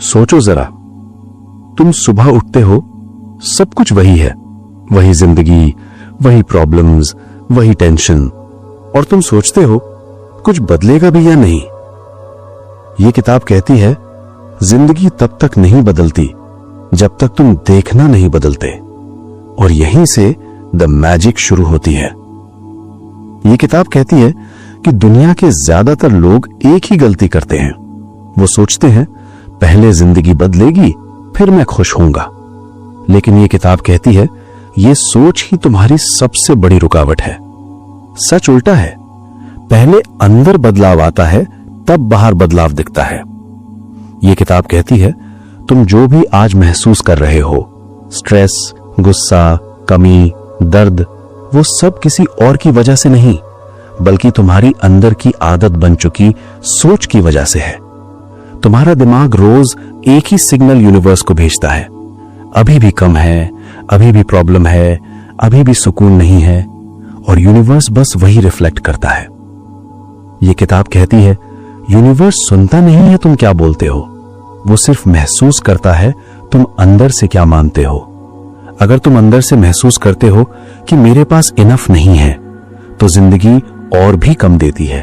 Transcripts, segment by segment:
सोचो जरा, तुम सुबह उठते हो, सब कुछ वही है, वही जिंदगी, वही प्रॉब्लम्स, वही टेंशन, और तुम सोचते हो कुछ बदलेगा भी या नहीं। ये किताब कहती है जिंदगी तब तक नहीं बदलती जब तक तुम देखना नहीं बदलते, और यहीं से द मैजिक शुरू होती है। ये किताब कहती है कि दुनिया के ज्यादातर लोग एक ही गलती करते हैं। वो सोचते हैं पहले जिंदगी बदलेगी फिर मैं खुश होऊंगा। लेकिन ये किताब कहती है ये सोच ही तुम्हारी सबसे बड़ी रुकावट है। सच उल्टा है, पहले अंदर बदलाव आता है तब बाहर बदलाव दिखता है। ये किताब कहती है तुम जो भी आज महसूस कर रहे हो, स्ट्रेस, गुस्सा, कमी, दर्द, वो सब किसी और की वजह से नहीं, बल्कि तुम्हारी अंदर की आदत बन चुकी सोच की वजह से है। तुम्हारा दिमाग रोज एक ही सिग्नल यूनिवर्स को भेजता है, अभी भी कम है, अभी भी प्रॉब्लम है, अभी भी सुकून नहीं है, और यूनिवर्स बस वही रिफ्लेक्ट करता है। यह किताब कहती है यूनिवर्स सुनता नहीं है तुम क्या बोलते हो, वो सिर्फ महसूस करता है तुम अंदर से क्या मानते हो। अगर तुम अंदर से महसूस करते हो कि मेरे पास इनफ नहीं है, तो जिंदगी और भी कम देती है।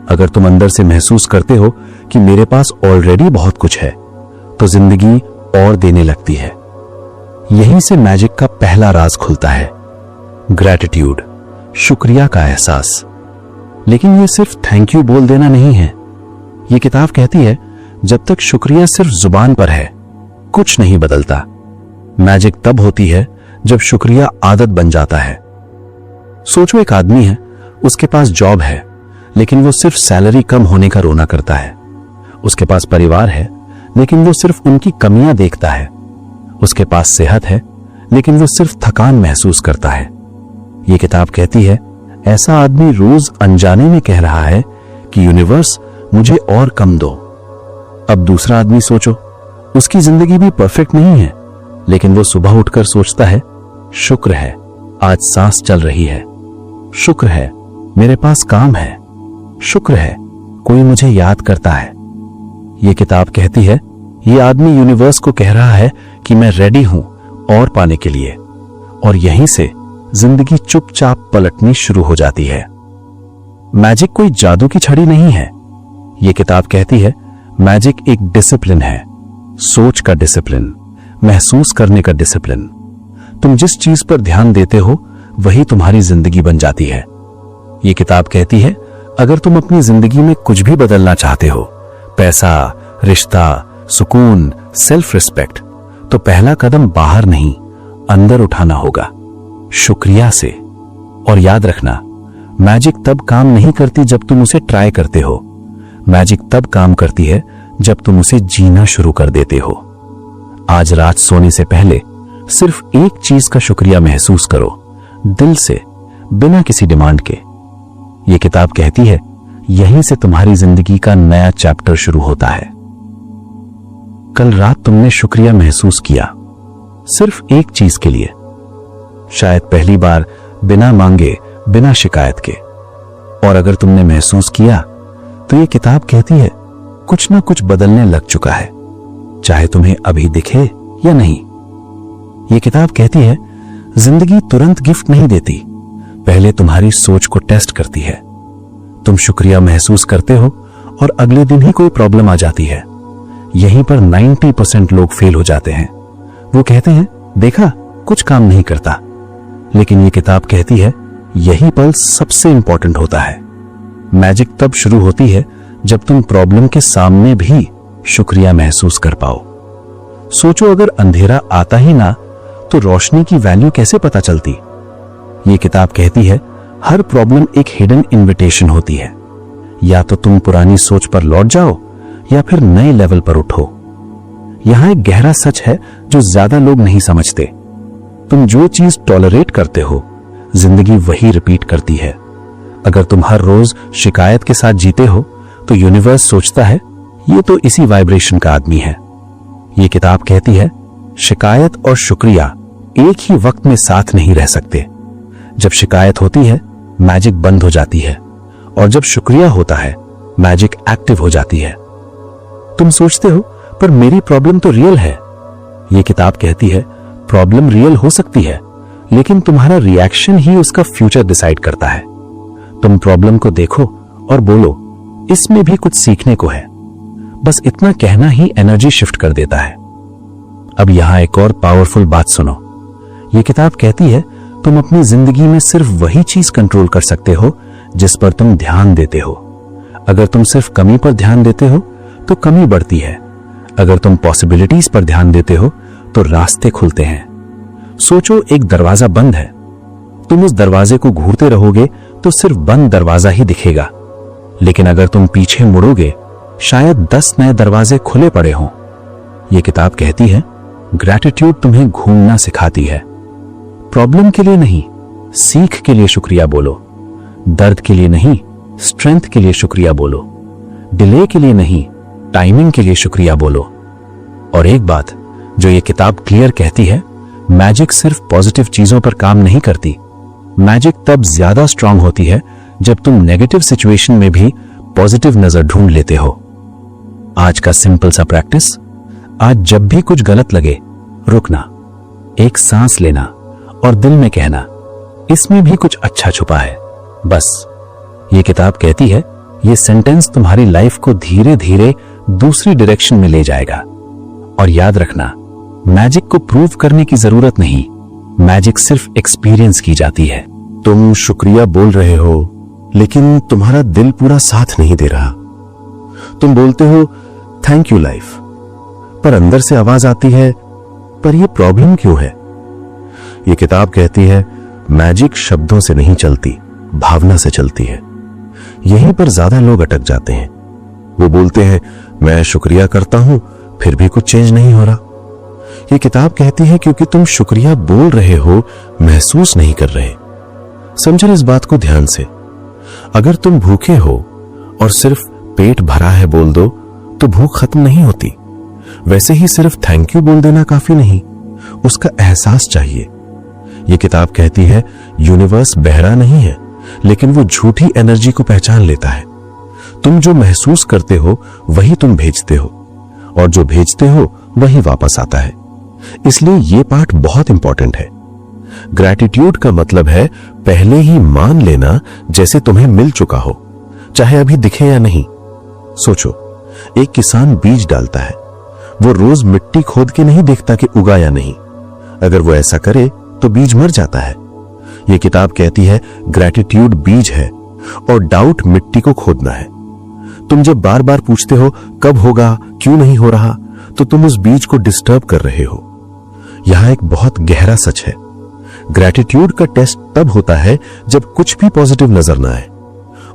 अगर तुम अंदर से महसूस करते हो कि मेरे पास ऑलरेडी बहुत कुछ है, तो जिंदगी और देने लगती है। यहीं से मैजिक का पहला राज खुलता है, ग्रैटिट्यूड, शुक्रिया का एहसास। लेकिन यह सिर्फ थैंक यू बोल देना नहीं है। यह किताब कहती है जब तक शुक्रिया सिर्फ जुबान पर है, कुछ नहीं बदलता। मैजिक तब होती है जब शुक्रिया आदत बन जाता है। सोचो एक आदमी है, उसके पास जॉब है, लेकिन वो सिर्फ सैलरी कम होने का रोना करता है। उसके पास परिवार है, लेकिन वो सिर्फ उनकी कमियां देखता है। उसके पास सेहत है, लेकिन वो सिर्फ थकान महसूस करता है। ये किताब कहती है ऐसा आदमी रोज अनजाने में कह रहा है कि यूनिवर्स मुझे और कम दो। अब दूसरा आदमी सोचो, उसकी जिंदगी भी परफेक्ट नहीं है, लेकिन वो सुबह उठकर सोचता है शुक्र है आज सांस चल रही है, शुक्र है मेरे पास काम है, शुक्र है कोई मुझे याद करता है। ये किताब कहती है ये आदमी यूनिवर्स को कह रहा है कि मैं रेडी हूं और पाने के लिए, और यहीं से जिंदगी चुपचाप पलटनी शुरू हो जाती है। मैजिक कोई जादू की छड़ी नहीं है। ये किताब कहती है मैजिक एक डिसिप्लिन है, सोच का डिसिप्लिन, महसूस करने का डिसिप्लिन। तुम जिस चीज पर ध्यान देते हो वही तुम्हारी जिंदगी बन जाती है। ये किताब कहती है अगर तुम अपनी जिंदगी में कुछ भी बदलना चाहते हो, पैसा, रिश्ता, सुकून, सेल्फ रिस्पेक्ट, तो पहला कदम बाहर नहीं अंदर उठाना होगा, शुक्रिया से। और याद रखना, मैजिक तब काम नहीं करती जब तुम उसे ट्राई करते हो, मैजिक तब काम करती है जब तुम उसे जीना शुरू कर देते हो। आज रात सोने से पहले सिर्फ एक चीज का शुक्रिया महसूस करो, दिल से, बिना किसी डिमांड के। ये किताब कहती है यहीं से तुम्हारी जिंदगी का नया चैप्टर शुरू होता है। कल रात तुमने शुक्रिया महसूस किया, सिर्फ एक चीज के लिए, शायद पहली बार, बिना मांगे, बिना शिकायत के। और अगर तुमने महसूस किया तो ये किताब कहती है कुछ ना कुछ बदलने लग चुका है, चाहे तुम्हें अभी दिखे या नहीं। ये किताब कहती है जिंदगी तुरंत गिफ्ट नहीं देती, पहले तुम्हारी सोच को टेस्ट करती है। तुम शुक्रिया महसूस करते हो और अगले दिन ही कोई प्रॉब्लम आ जाती है। यहीं पर 90% लोग फेल हो जाते हैं। वो कहते हैं देखा कुछ काम नहीं करता, लेकिन ये किताब कहती है यही पल सबसे इंपॉर्टेंट होता है। मैजिक तब शुरू होती है जब तुम प्रॉब्लम के सामने भी शुक्रिया महसूस कर पाओ। सोचो अगर अंधेरा आता ही ना तो रोशनी की वैल्यू कैसे पता चलती। ये किताब कहती है हर प्रॉब्लम एक हिडन इनविटेशन होती है, या तो तुम पुरानी सोच पर लौट जाओ या फिर नए लेवल पर उठो। यहां एक गहरा सच है जो ज्यादा लोग नहीं समझते। तुम जो चीज टॉलरेट करते हो, जिंदगी वही रिपीट करती है। अगर तुम हर रोज शिकायत के साथ जीते हो, तो यूनिवर्स सोचता है ये तो इसी वाइब्रेशन का आदमी है। ये किताब कहती है शिकायत और शुक्रिया एक ही वक्त में साथ नहीं रह सकते। जब शिकायत होती है मैजिक बंद हो जाती है, और जब शुक्रिया होता है मैजिक एक्टिव हो जाती है। तुम सोचते हो पर मेरी प्रॉब्लम तो रियल है। ये किताब कहती है प्रॉब्लम रियल हो सकती है, लेकिन तुम्हारा रिएक्शन ही उसका फ्यूचर डिसाइड करता है। तुम प्रॉब्लम को देखो और बोलो इसमें भी कुछ सीखने को है। बस इतना कहना ही एनर्जी शिफ्ट कर देता है। अब यहां एक और पावरफुल बात सुनो। ये किताब कहती है तुम अपनी जिंदगी में सिर्फ वही चीज कंट्रोल कर सकते हो जिस पर तुम ध्यान देते हो। अगर तुम सिर्फ कमी पर ध्यान देते हो तो कमी बढ़ती है। अगर तुम पॉसिबिलिटीज पर ध्यान देते हो तो रास्ते खुलते हैं। सोचो एक दरवाजा बंद है, तुम उस दरवाजे को घूरते रहोगे तो सिर्फ बंद दरवाजा ही दिखेगा, लेकिन अगर तुम पीछे मुड़ोगे शायद 10 नए दरवाजे खुले पड़े हों। यह किताब कहती है ग्रैटिट्यूड तुम्हें घूमना सिखाती है। प्रॉब्लम के लिए नहीं, सीख के लिए शुक्रिया बोलो। दर्द के लिए नहीं, स्ट्रेंथ के लिए शुक्रिया बोलो। डिले के लिए नहीं, टाइमिंग के लिए शुक्रिया बोलो। और एक बात जो ये किताब क्लियर कहती है, मैजिक सिर्फ पॉजिटिव चीजों पर काम नहीं करती। मैजिक तब ज्यादा स्ट्रांग होती है जब तुम नेगेटिव सिचुएशन में भी पॉजिटिव नजर ढूंढ लेते हो। आज का सिंपल सा प्रैक्टिस, आज जब भी कुछ गलत लगे रुकना, एक सांस लेना और दिल में कहना इसमें भी कुछ अच्छा छुपा है। बस ये किताब कहती है ये सेंटेंस तुम्हारी लाइफ को धीरे धीरे दूसरी डायरेक्शन में ले जाएगा। और याद रखना, मैजिक को प्रूव करने की जरूरत नहीं, मैजिक सिर्फ एक्सपीरियंस की जाती है। तुम शुक्रिया बोल रहे हो लेकिन तुम्हारा दिल पूरा साथ नहीं दे रहा। तुम बोलते हो थैंक यू लाइफ, पर अंदर से आवाज आती है पर यह प्रॉब्लम क्यों है। यह किताब कहती है मैजिक शब्दों से नहीं चलती, भावना से चलती है। यहीं पर ज्यादा लोग अटक जाते हैं। वो बोलते हैं मैं शुक्रिया करता हूं फिर भी कुछ चेंज नहीं हो रहा। ये किताब कहती है क्योंकि तुम शुक्रिया बोल रहे हो, महसूस नहीं कर रहे। समझो इस बात को ध्यान से। अगर तुम भूखे हो और सिर्फ पेट भरा है बोल दो तो भूख खत्म नहीं होती। वैसे ही सिर्फ थैंक यू बोल देना काफी नहीं, उसका एहसास चाहिए। ये किताब कहती है यूनिवर्स बहरा नहीं है, लेकिन वो झूठी एनर्जी को पहचान लेता है। तुम जो महसूस करते हो वही तुम भेजते हो, और जो भेजते हो वही वापस आता है। इसलिए ये पार्ट बहुत इंपॉर्टेंट है। ग्रैटिट्यूड का मतलब है पहले ही मान लेना जैसे तुम्हें मिल चुका हो, चाहे अभी दिखे या नहीं। सोचो, एक किसान बीज डालता है, वो रोज मिट्टी खोद के नहीं देखता कि उगा या नहीं। अगर वो ऐसा करे तो बीज मर जाता है। ये किताब कहती है ग्रैटिट्यूड बीज है और डाउट मिट्टी को खोदना है। तुम जब बार बार पूछते हो कब होगा, क्यों नहीं हो रहा, तो तुम उस बीज को डिस्टर्ब कर रहे हो। यहां एक बहुत गहरा सच है, ग्रैटिट्यूड का टेस्ट तब होता है जब कुछ भी पॉजिटिव नजर ना आए।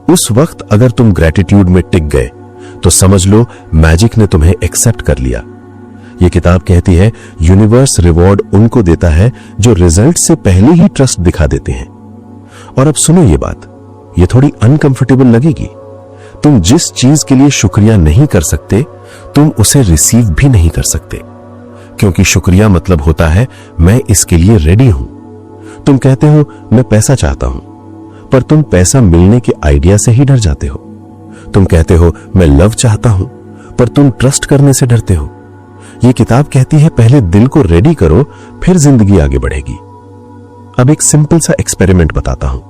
उस वक्त अगर तुम ग्रैटिट्यूड में टिक गए तो समझ लो मैजिक ने तुम्हें एक्सेप्ट कर लिया। यह किताब कहती है यूनिवर्स रिवॉर्ड उनको देता है जो रिजल्ट से पहले ही ट्रस्ट दिखा देते हैं। और अब सुनो ये बात, ये थोड़ी अनकंफर्टेबल लगेगी। तुम जिस चीज के लिए शुक्रिया नहीं कर सकते, तुम उसे रिसीव भी नहीं कर सकते, क्योंकि शुक्रिया मतलब होता है मैं इसके लिए रेडी हूं। तुम कहते हो मैं पैसा चाहता हूं, पर तुम पैसा मिलने के आइडिया से ही डर जाते हो। तुम कहते हो मैं लव चाहता हूं, पर तुम ट्रस्ट करने से डरते हो। यह किताब कहती है पहले दिल को रेडी करो, फिर जिंदगी आगे बढ़ेगी। अब एक सिंपल सा एक्सपेरिमेंट बताता हूं।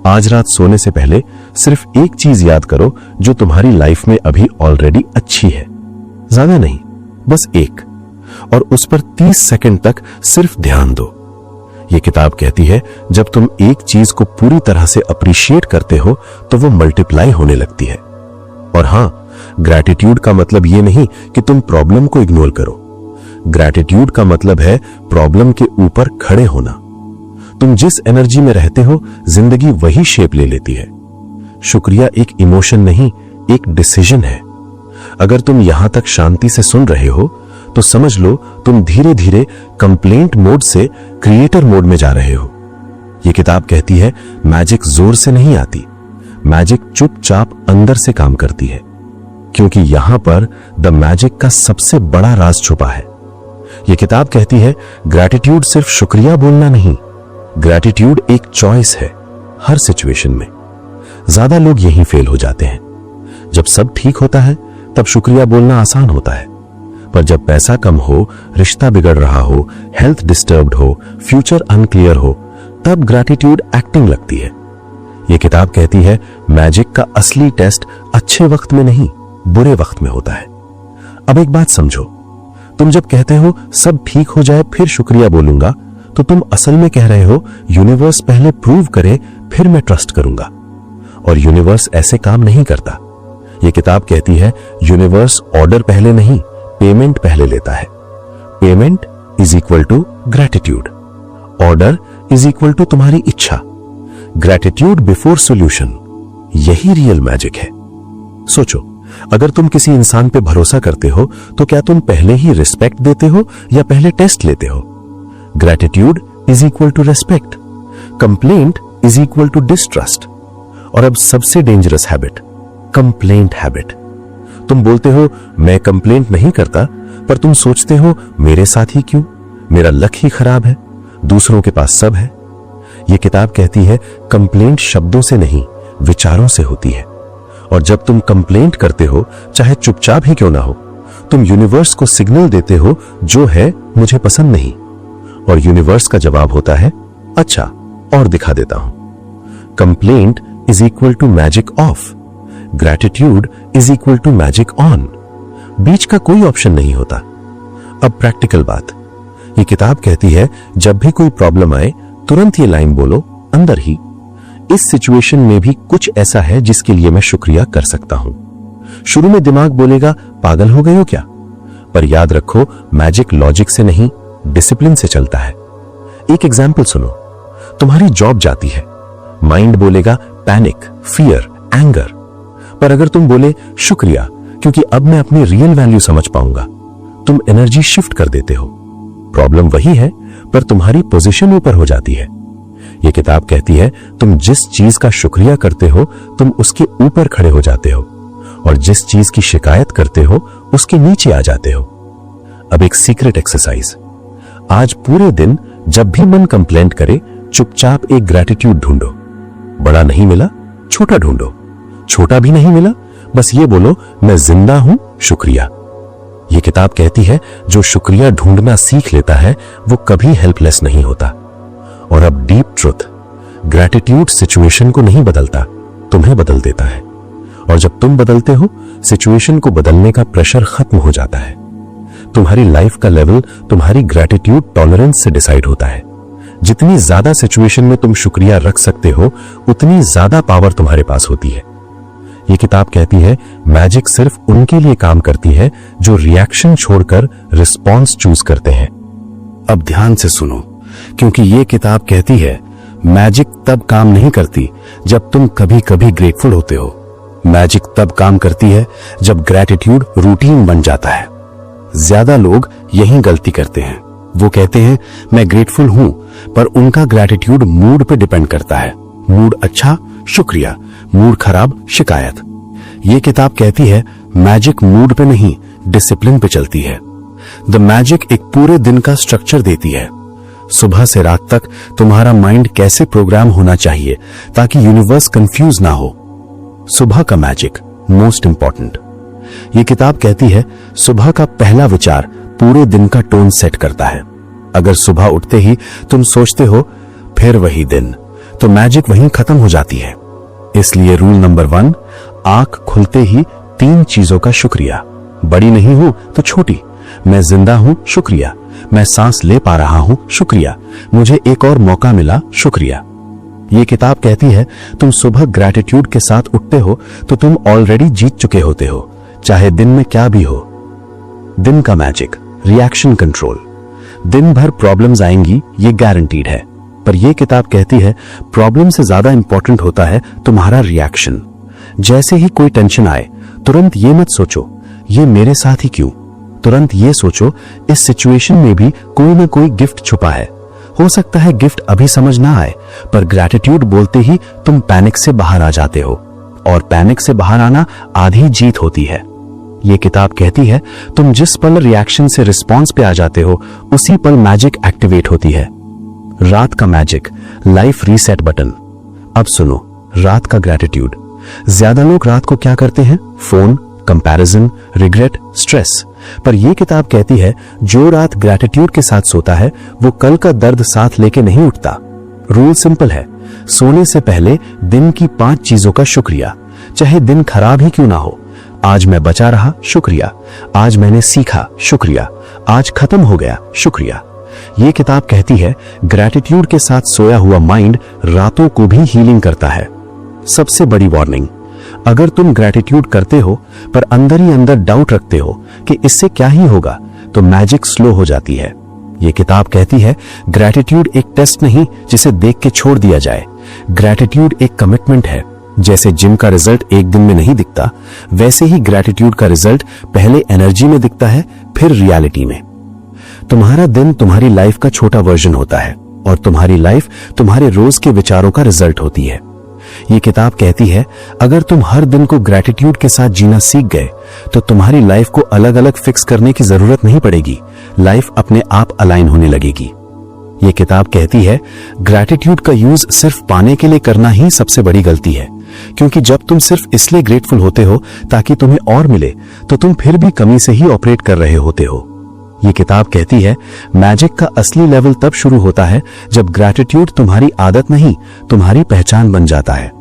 आज रात सोने से पहले सिर्फ एक चीज याद करो जो तुम्हारी लाइफ में अभी ऑलरेडी अच्छी है, ज्यादा नहीं, बस एक, और उस पर 30 सेकंड तक सिर्फ ध्यान दो। यह किताब कहती है जब तुम एक चीज को पूरी तरह से अप्रिशिएट करते हो तो वो मल्टीप्लाई होने लगती है। और हां, ग्रैटिट्यूड का मतलब यह नहीं कि तुम प्रॉब्लम को इग्नोर करो। ग्रैटिट्यूड का मतलब है प्रॉब्लम के ऊपर खड़े होना। तुम जिस एनर्जी में रहते हो जिंदगी वही शेप ले लेती है। शुक्रिया एक इमोशन नहीं, एक डिसीजन है। अगर तुम यहां तक शांति से सुन रहे हो तो समझ लो तुम धीरे धीरे कंप्लेंट मोड से क्रिएटर मोड में जा रहे हो। यह किताब कहती है मैजिक जोर से नहीं आती, मैजिक चुपचाप अंदर से काम करती है, क्योंकि यहां पर द मैजिक का सबसे बड़ा राज छुपा है। यह किताब कहती है ग्रैटिट्यूड सिर्फ शुक्रिया बोलना नहीं, ग्रैटिट्यूड एक चॉइस है हर सिचुएशन में। ज्यादा लोग यहीं फेल हो जाते हैं। जब सब ठीक होता है तब शुक्रिया बोलना आसान होता है, पर जब पैसा कम हो, रिश्ता बिगड़ रहा हो, हेल्थ डिस्टर्ब्ड हो, फ्यूचर अनक्लियर हो, तब ग्रैटिट्यूड एक्टिंग लगती है। यह किताब कहती है मैजिक का असली टेस्ट अच्छे वक्त में नहीं, बुरे वक्त में होता है। अब एक बात समझो, तुम जब कहते हो सब ठीक हो जाए फिर शुक्रिया बोलूंगा, तो तुम असल में कह रहे हो यूनिवर्स पहले प्रूव करे फिर मैं ट्रस्ट करूंगा। और यूनिवर्स ऐसे काम नहीं करता। यह किताब कहती है यूनिवर्स ऑर्डर पहले नहीं, पेमेंट पहले लेता है। Payment is equal to gratitude, order is equal to तुम्हारी इच्छा। ग्रैटिट्यूड बिफोर सॉल्यूशन, यही रियल मैजिक है। सोचो, अगर तुम किसी इंसान पे भरोसा करते हो तो क्या तुम पहले ही रिस्पेक्ट देते हो या पहले टेस्ट लेते हो? Gratitude is equal to respect, complaint is equal to distrust. और अब सबसे डेंजरस हैबिट, कंप्लेंट हैबिट। तुम बोलते हो मैं कंप्लेंट नहीं करता, पर तुम सोचते हो मेरे साथ ही क्यों, मेरा लक ही खराब है, दूसरों के पास सब है। यह किताब कहती है कंप्लेंट शब्दों से नहीं, विचारों से होती है। और जब तुम कंप्लेंट करते हो, चाहे चुपचाप ही क्यों ना हो, तुम यूनिवर्स को सिग्नल देते हो जो है मुझे पसंद नहीं। और यूनिवर्स का जवाब होता है अच्छा और दिखा देता हूं। Complaint is equal to magic off, gratitude is equal to magic on. बीच का कोई ऑप्शन नहीं होता। अब प्रैक्टिकल बात, ये किताब कहती है जब भी कोई प्रॉब्लम आए तुरंत ये लाइन बोलो अंदर ही, इस सिचुएशन में भी कुछ ऐसा है जिसके लिए मैं शुक्रिया कर सकता हूं। शुरू में दिमाग बोलेगा पागल हो गए हो क्या, पर याद रखो मैजिक लॉजिक से नहीं, डिसिप्लिन से चलता है। एक एग्जाम्पल सुनो, तुम्हारी जॉब जाती है, माइंड बोलेगा पैनिक, फियर, एंगर। पर अगर तुम बोले शुक्रिया क्योंकि अब मैं अपनी रियल वैल्यू समझ पाऊंगा, तुम एनर्जी शिफ्ट कर देते हो। प्रॉब्लम वही है पर तुम्हारी पोजीशन ऊपर हो जाती है। यह किताब कहती है तुम जिस चीज का शुक्रिया करते हो तुम उसके ऊपर खड़े हो जाते हो, और जिस चीज की शिकायत करते हो उसके नीचे आ जाते हो। अब एक सीक्रेट एक्सरसाइज, आज पूरे दिन जब भी मन कंप्लेंट करे चुपचाप एक ग्रैटिट्यूड ढूंढो। बड़ा नहीं मिला, छोटा ढूंढो। छोटा भी नहीं मिला, बस ये बोलो मैं जिंदा हूं, शुक्रिया। यह किताब कहती है जो शुक्रिया ढूंढना सीख लेता है वो कभी हेल्पलेस नहीं होता। और अब डीप ट्रुथ, ग्रैटिट्यूड सिचुएशन को नहीं बदलता, तुम्हें बदल देता है। और जब तुम बदलते हो सिचुएशन को बदलने का प्रेशर खत्म हो जाता है। तुम्हारी लाइफ का लेवल तुम्हारी ग्रैटिट्यूड टॉलरेंस से डिसाइड होता है। जितनी ज्यादा सिचुएशन में तुम शुक्रिया रख सकते हो उतनी ज्यादा पावर तुम्हारे पास होती है। यह किताब कहती है मैजिक सिर्फ उनके लिए काम करती है जो रिएक्शन छोड़कर रिस्पॉन्स चूज करते हैं। अब ध्यान से सुनो, क्योंकि यह किताब कहती है मैजिक तब काम नहीं करती जब तुम कभी कभी ग्रेटफुल होते हो। मैजिक तब काम करती है जब ग्रैटिट्यूड रूटीन बन जाता है। ज्यादा लोग यही गलती करते हैं। वो कहते हैं मैं ग्रेटफुल हूं, पर उनका ग्रैटिट्यूड मूड पे डिपेंड करता है। मूड अच्छा, शुक्रिया, मूड खराब, शिकायत। ये किताब कहती है मैजिक मूड पे नहीं, डिसिप्लिन पे चलती है। द मैजिक एक पूरे दिन का स्ट्रक्चर देती है। सुबह से रात तक तुम्हारा माइंड कैसे प्रोग्राम होना चाहिए ताकि यूनिवर्स कंफ्यूज ना हो। सुबह का मैजिक मोस्ट इंपॉर्टेंट। ये किताब कहती है सुबह का पहला विचार पूरे दिन का टोन सेट करता है। अगर सुबह उठते ही तुम सोचते हो फिर वही दिन, तो मैजिक वहीं खत्म हो जाती है। इसलिए रूल नंबर 1, आंख खुलते ही 3 चीजों का शुक्रिया। बड़ी नहीं हूं तो छोटी, मैं जिंदा हूं, शुक्रिया, मैं सांस ले पा रहा हूं, शुक्रिया, मुझे एक और मौका मिला, शुक्रिया। ये किताब कहती है तुम सुबह ग्रैटिट्यूड के साथ उठते हो तो तुम ऑलरेडी जीत चुके होते हो, चाहे दिन में क्या भी हो। दिन का मैजिक, रिएक्शन कंट्रोल। दिन भर प्रॉब्लम्स आएंगी, ये गारंटीड है, पर यह किताब कहती है प्रॉब्लम से ज्यादा इंपॉर्टेंट होता है तुम्हारा रिएक्शन। जैसे ही कोई टेंशन आए तुरंत ये मत सोचो ये मेरे साथ ही क्यों, तुरंत ये सोचो इस सिचुएशन में भी कोई ना कोई गिफ्ट छुपा है। हो सकता है गिफ्ट अभी समझ ना आए, पर ग्रैटिट्यूड बोलते ही तुम पैनिक से बाहर आ जाते हो, और पैनिक से बाहर आना आधी जीत होती है। ये किताब कहती है तुम जिस पल रिएक्शन से रिस्पॉन्स पे आ जाते हो उसी पल मैजिक एक्टिवेट होती है। रात का मैजिक, लाइफ रीसेट बटन। अब सुनो रात का ग्रैटिट्यूड। ज्यादा लोग रात को क्या करते हैं, फोन, कंपैरिजन, रिग्रेट, स्ट्रेस। पर यह किताब कहती है जो रात ग्रैटिट्यूड के साथ सोता है वो कल का दर्द साथ लेके नहीं उठता। रूल सिंपल है, सोने से पहले दिन की 5 चीजों का शुक्रिया, चाहे दिन खराब ही क्यों ना हो। आज मैं बचा रहा, शुक्रिया। आज मैंने सीखा, शुक्रिया। आज खत्म हो गया, शुक्रिया। यह किताब कहती है ग्रैटिट्यूड के साथ सोया हुआ माइंड रातों को भी हीलिंग करता है। सबसे बड़ी वार्निंग, अगर तुम ग्रैटिट्यूड करते हो पर अंदर ही अंदर डाउट रखते हो कि इससे क्या ही होगा, तो मैजिक स्लो हो जाती है। यह किताब कहती है ग्रैटिट्यूड एक टेस्ट नहीं जिसे देख के छोड़ दिया जाए। ग्रैटिट्यूड एक कमिटमेंट है। जैसे जिम का रिजल्ट एक दिन में नहीं दिखता, वैसे ही ग्रैटिट्यूड का रिजल्ट पहले एनर्जी में दिखता है, फिर रियलिटी में। तुम्हारा दिन तुम्हारी लाइफ का छोटा वर्जन होता है और तुम्हारी लाइफ तुम्हारे रोज के विचारों का रिजल्ट होती है। ये किताब कहती है अगर तुम हर दिन को ग्रैटिट्यूड के साथ जीना सीख गए तो तुम्हारी लाइफ को अलग अलग फिक्स करने की जरूरत नहीं पड़ेगी, लाइफ अपने आप अलाइन होने लगेगी। ये किताब कहती है ग्रैटिट्यूड का यूज सिर्फ पाने के लिए करना ही सबसे बड़ी गलती है, क्योंकि जब तुम सिर्फ इसलिए ग्रेटफुल होते हो ताकि तुम्हें और मिले, तो तुम फिर भी कमी से ही ऑपरेट कर रहे होते हो। ये किताब कहती है मैजिक का असली लेवल तब शुरू होता है जब ग्रैटिट्यूड तुम्हारी आदत नहीं, तुम्हारी पहचान बन जाता है।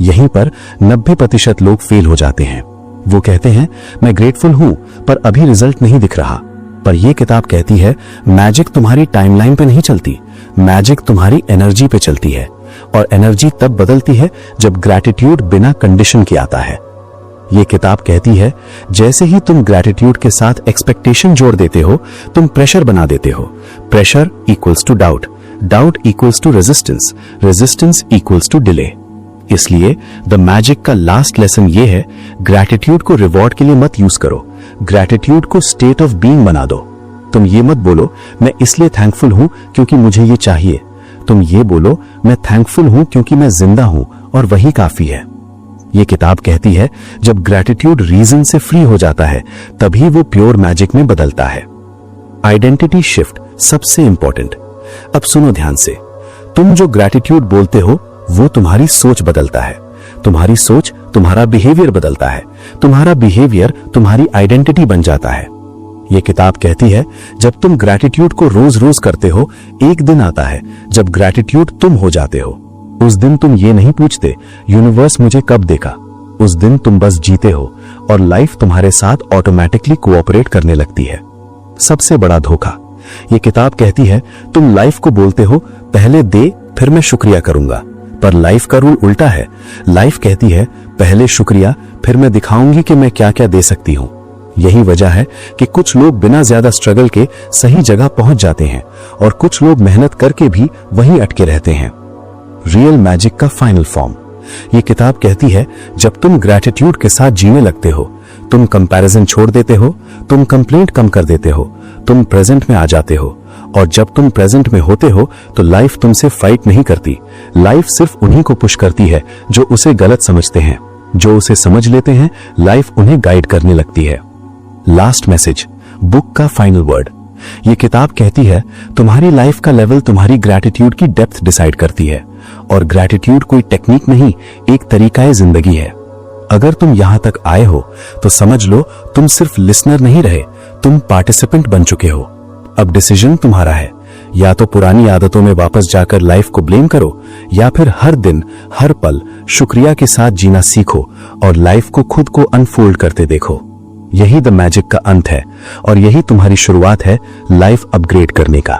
यहीं पर 90% लोग फेल हो जाते हैं। वो कहते हैं मैं ग्रेटफुल हूं पर अभी रिजल्ट नहीं दिख रहा। पर यह किताब कहती है मैजिक तुम्हारी टाइमलाइन पे नहीं चलती, मैजिक तुम्हारी एनर्जी पे चलती है। और एनर्जी तब बदलती है जब ग्रैटिट्यूड बिना कंडीशन के आता है। यह किताब कहती है जैसे ही तुम ग्रैटिट्यूड के साथ एक्सपेक्टेशन जोड़ देते हो, तुम प्रेशर बना देते हो। Pressure equals to doubt, doubt equals to resistance, resistance equals to delay. इसलिए द मैजिक का लास्ट लेसन ये है ग्रैटिट्यूड को रिवॉर्ड के लिए मत यूज करो, ग्रैटिट्यूड को स्टेट ऑफ बीइंग बना दो। तुम ये मत बोलो मैं इसलिए थैंकफुल हूं क्योंकि मुझे ये चाहिए, तुम ये बोलो मैं थैंकफुल हूं क्योंकि मैं जिंदा हूं और वही काफी है। ये किताब कहती है जब ग्रैटिट्यूड रीजन से फ्री हो जाता है तभी वो प्योर मैजिक में बदलता है। आइडेंटिटी शिफ्ट सबसे इंपॉर्टेंट। अब सुनो ध्यान से, तुम जो ग्रैटिट्यूड बोलते हो वो तुम्हारी सोच बदलता है, तुम्हारी सोच तुम्हारा बिहेवियर बदलता है, तुम्हारा बिहेवियर तुम्हारी आइडेंटिटी बन जाता है। यह किताब कहती है जब तुम ग्रैटिट्यूड को रोज रोज करते हो, एक दिन आता है जब ग्रैटिट्यूड तुम हो जाते हो। उस दिन तुम ये नहीं पूछते यूनिवर्स मुझे कब देगा, उस दिन तुम बस जीते हो और लाइफ तुम्हारे साथ ऑटोमेटिकली कोऑपरेट करने लगती है। सबसे बड़ा धोखा, ये किताब कहती है तुम लाइफ को बोलते हो पहले दे फिर मैं शुक्रिया करूंगा, पर लाइफ का रूल उल्टा है। लाइफ कहती है पहले शुक्रिया फिर मैं दिखाऊंगी कि मैं क्या क्या दे सकती हूं। यही वजह है कि कुछ लोग बिना ज्यादा स्ट्रगल के सही जगह पहुंच जाते हैं और कुछ लोग मेहनत करके भी वहीं अटके रहते हैं। रियल मैजिक का फाइनल फॉर्म, ये किताब कहती है जब तुम ग्रैटिट्यूड के साथ जीने लगते हो, तुम कंपैरिजन छोड़ देते हो, तुम कंप्लेंट कम कर देते हो, तुम प्रेजेंट में आ जाते हो। और जब तुम प्रेजेंट में होते हो तो लाइफ तुमसे फाइट नहीं करती, लाइफ सिर्फ उन्हीं को पुश करती है जो उसे गलत समझते हैं। जो उसे समझ लेते हैं लाइफ उन्हें गाइड करने लगती है। लास्ट मैसेज, बुक का फाइनल वर्ड। ये किताब कहती है तुम्हारी लाइफ का लेवल तुम्हारी ग्रैटिट्यूड की डेप्थ डिसाइड करती है और ग्रैटिट्यूड कोई टेक्निक नहीं, एक तरीका जिंदगी है। अगर तुम यहां तक आए हो तो समझ लो तुम सिर्फ लिसनर नहीं रहे, तुम पार्टिसिपेंट बन चुके हो। अब डिसीजन तुम्हारा है, या तो पुरानी आदतों में वापस जाकर लाइफ को ब्लेम करो या फिर हर दिन हर पल शुक्रिया के साथ जीना सीखो और लाइफ को खुद को अनफोल्ड करते देखो। यही द मैजिक का अंत है और यही तुम्हारी शुरुआत है लाइफ अपग्रेड करने का।